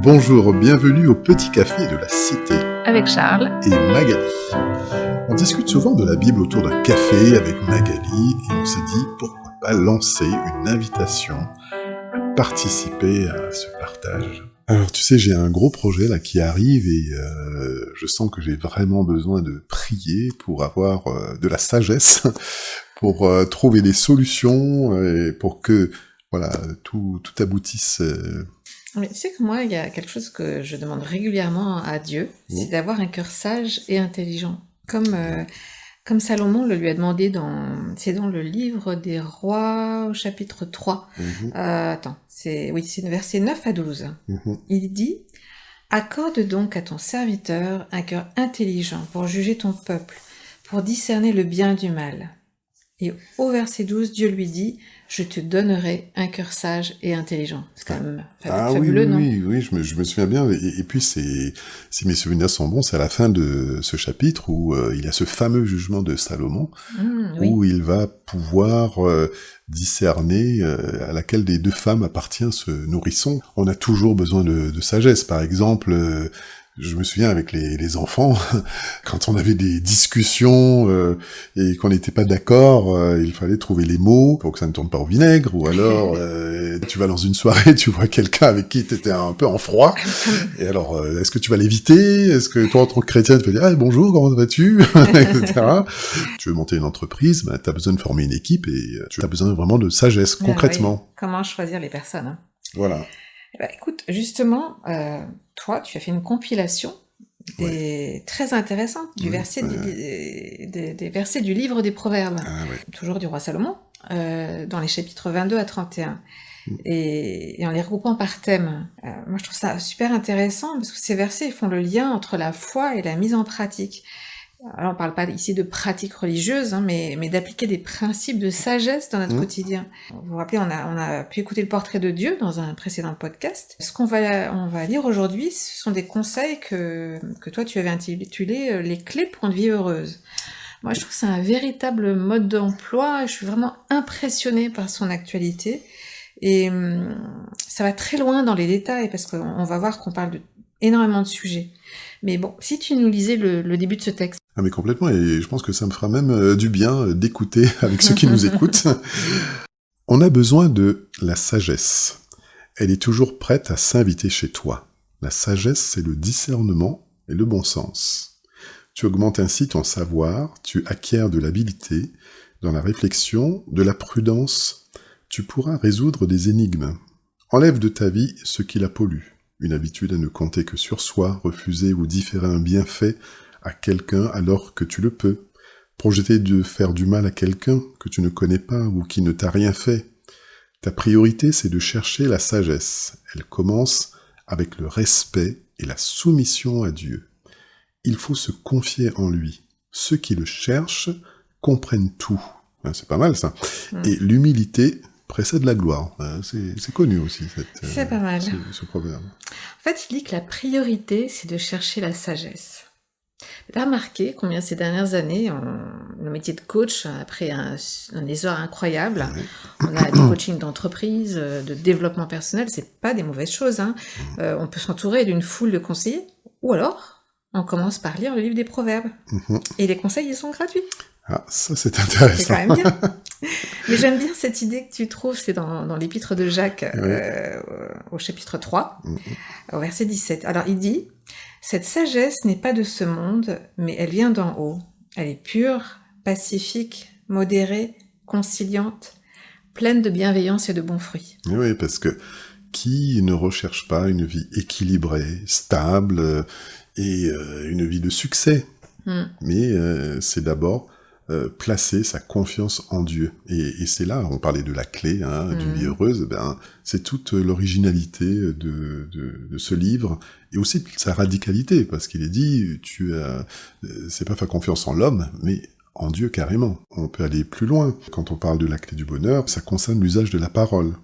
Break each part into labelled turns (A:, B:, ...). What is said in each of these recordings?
A: Bonjour, bienvenue au Petit Café de la Cité.
B: Avec Charles
A: et Magali. On discute souvent de la Bible autour d'un café avec Magali et on s'est dit pourquoi pas lancer une invitation à participer à ce partage. Alors tu sais, j'ai un gros projet là qui arrive et je sens que j'ai vraiment besoin de prier pour avoir de la sagesse, pour trouver des solutions et pour que voilà tout aboutisse.
B: Mais tu sais que moi, il y a quelque chose que je demande régulièrement à Dieu, c'est d'avoir un cœur sage et intelligent. Comme Salomon le lui a demandé c'est dans le livre des Rois au chapitre 3. C'est le verset 9 à 12. Il dit « Accorde donc à ton serviteur un cœur intelligent pour juger ton peuple, pour discerner le bien du mal. » Et au verset 12, Dieu lui dit « Je te donnerai un cœur sage et intelligent. » C'est quand même fabuleux, non ?
A: Oui, je me souviens bien. Et puis, si mes souvenirs sont bons, c'est à la fin de ce chapitre où il y a ce fameux jugement de Salomon, où il va pouvoir discerner à laquelle des deux femmes appartient ce nourrisson. On a toujours besoin de sagesse. Par exemple... je me souviens avec les enfants, quand on avait des discussions et qu'on n'était pas d'accord, il fallait trouver les mots pour que ça ne tourne pas au vinaigre, ou alors tu vas dans une soirée, tu vois quelqu'un avec qui t'étais un peu en froid, et alors est-ce que tu vas l'éviter ? Est-ce que toi en tant que chrétien tu vas dire « Ah bonjour, comment vas-tu ?» etc. Tu veux monter une entreprise, t'as besoin de former une équipe et tu as besoin vraiment de sagesse, concrètement.
B: Oui. Comment choisir les personnes, hein ?
A: Voilà.
B: Écoute, justement, toi, tu as fait une compilation très intéressante des versets du livre des Proverbes, toujours du roi Salomon, dans les chapitres 22 à 31. Et en les regroupant par thème, moi je trouve ça super intéressant parce que ces versets ils font le lien entre la foi et la mise en pratique. Alors on parle pas ici de pratiques religieuses, mais d'appliquer des principes de sagesse dans notre quotidien. Vous vous rappelez, on a pu écouter le portrait de Dieu dans un précédent podcast. Ce qu'on va lire aujourd'hui, ce sont des conseils que toi tu avais intitulé les clés pour une vie heureuse. Moi je trouve que c'est un véritable mode d'emploi, je suis vraiment impressionnée par son actualité. Et ça va très loin dans les détails parce qu'on va voir qu'on parle énormément de sujets. Mais bon, si tu nous lisais le début de ce texte.
A: Ah mais complètement, et je pense que ça me fera même du bien d'écouter avec ceux qui nous écoutent. On a besoin de la sagesse. Elle est toujours prête à s'inviter chez toi. La sagesse, c'est le discernement et le bon sens. Tu augmentes ainsi ton savoir, tu acquiers de l'habileté dans la réflexion, de la prudence. Tu pourras résoudre des énigmes. Enlève de ta vie ce qui la pollue. Une habitude à ne compter que sur soi, refuser ou différer un bienfait à quelqu'un alors que tu le peux. Projeter de faire du mal à quelqu'un que tu ne connais pas ou qui ne t'a rien fait. Ta priorité, c'est de chercher la sagesse. Elle commence avec le respect et la soumission à Dieu. Il faut se confier en lui. Ceux qui le cherchent comprennent tout. C'est pas mal ça. Et l'humilité précède la gloire. C'est connu aussi,
B: c'est pas mal.
A: Ce proverbe.
B: En fait, il dit que la priorité, c'est de chercher la sagesse. Tu as remarqué combien ces dernières années, le métier de coach a pris un essor incroyable. On a des coachings d'entreprise, de développement personnel, c'est pas des mauvaises choses. Hein. On peut s'entourer d'une foule de conseillers, ou alors on commence par lire le livre des Proverbes. Et les conseils, ils sont gratuits.
A: Ah, ça c'est intéressant.
B: C'est quand même bien. Mais j'aime bien cette idée que tu trouves, c'est dans l'épître de Jacques, au chapitre 3, au verset 17. Alors il dit « Cette sagesse n'est pas de ce monde, mais elle vient d'en haut. Elle est pure, pacifique, modérée, conciliante, pleine de bienveillance et de bons fruits. »
A: Oui, parce que qui ne recherche pas une vie équilibrée, stable et une vie de succès ? Mais c'est d'abord placer sa confiance en Dieu. Et c'est là, on parlait de la clé d'une vie heureuse, c'est toute l'originalité de ce livre, et aussi de sa radicalité, parce qu'il est dit, c'est pas faire confiance en l'homme, mais en Dieu carrément. On peut aller plus loin. Quand on parle de la clé du bonheur, ça concerne l'usage de la parole.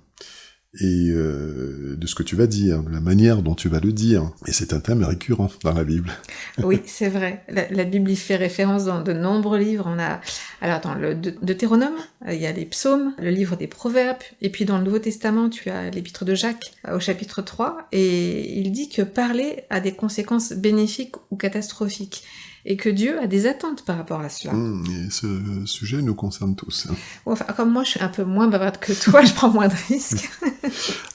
A: et de ce que tu vas dire, de la manière dont tu vas le dire. Et c'est un thème récurrent dans la Bible.
B: Oui, c'est vrai. La Bible y fait référence dans de nombreux livres. Alors dans le Deutéronome, il y a les psaumes, le livre des Proverbes, et puis dans le Nouveau Testament, tu as l'épître de Jacques au chapitre 3, et il dit que parler a des conséquences bénéfiques ou catastrophiques, et que Dieu a des attentes par rapport à cela.
A: Et ce sujet nous concerne tous.
B: Enfin, comme moi, je suis un peu moins bavarde que toi, je prends moins de risques.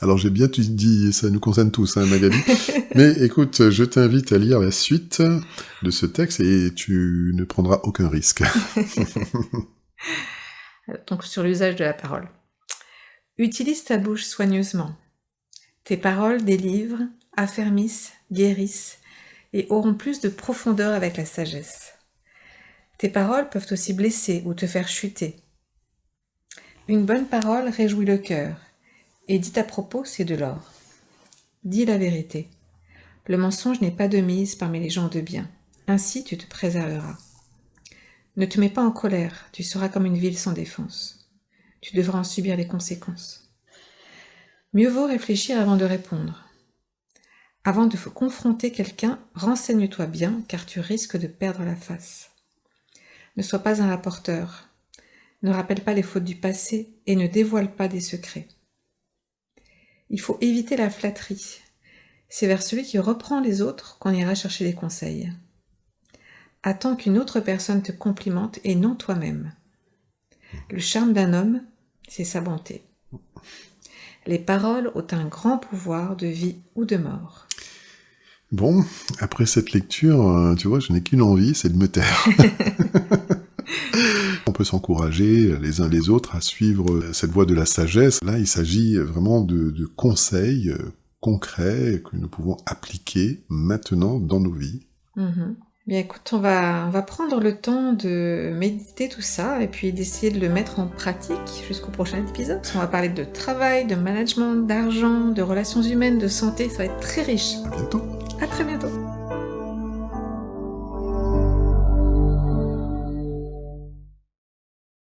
A: Alors j'ai bien dit, ça nous concerne tous, Magali. Mais écoute, je t'invite à lire la suite de ce texte et tu ne prendras aucun risque.
B: Donc sur l'usage de la parole. Utilise ta bouche soigneusement. Tes paroles délivrent, affermissent, guérissent et auront plus de profondeur avec la sagesse. Tes paroles peuvent aussi blesser ou te faire chuter. Une bonne parole réjouit le cœur, et dit à propos, c'est de l'or. Dis la vérité. Le mensonge n'est pas de mise parmi les gens de bien. Ainsi tu te préserveras. Ne te mets pas en colère, tu seras comme une ville sans défense. Tu devras en subir les conséquences. Mieux vaut réfléchir avant de répondre. Avant de confronter quelqu'un, renseigne-toi bien, car tu risques de perdre la face. Ne sois pas un rapporteur. Ne rappelle pas les fautes du passé et ne dévoile pas des secrets. Il faut éviter la flatterie. C'est vers celui qui reprend les autres qu'on ira chercher des conseils. Attends qu'une autre personne te complimente et non toi-même. Le charme d'un homme, c'est sa bonté. Les paroles ont un grand pouvoir de vie ou de mort.
A: Bon, après cette lecture, tu vois, je n'ai qu'une envie, c'est de me taire. On peut s'encourager les uns les autres à suivre cette voie de la sagesse. Là, il s'agit vraiment de conseils concrets que nous pouvons appliquer maintenant dans nos vies.
B: Bien écoute, on va prendre le temps de méditer tout ça et puis d'essayer de le mettre en pratique jusqu'au prochain épisode. On va parler de travail, de management, d'argent, de relations humaines, de santé, ça va être très riche.
A: À bientôt.
B: À très bientôt.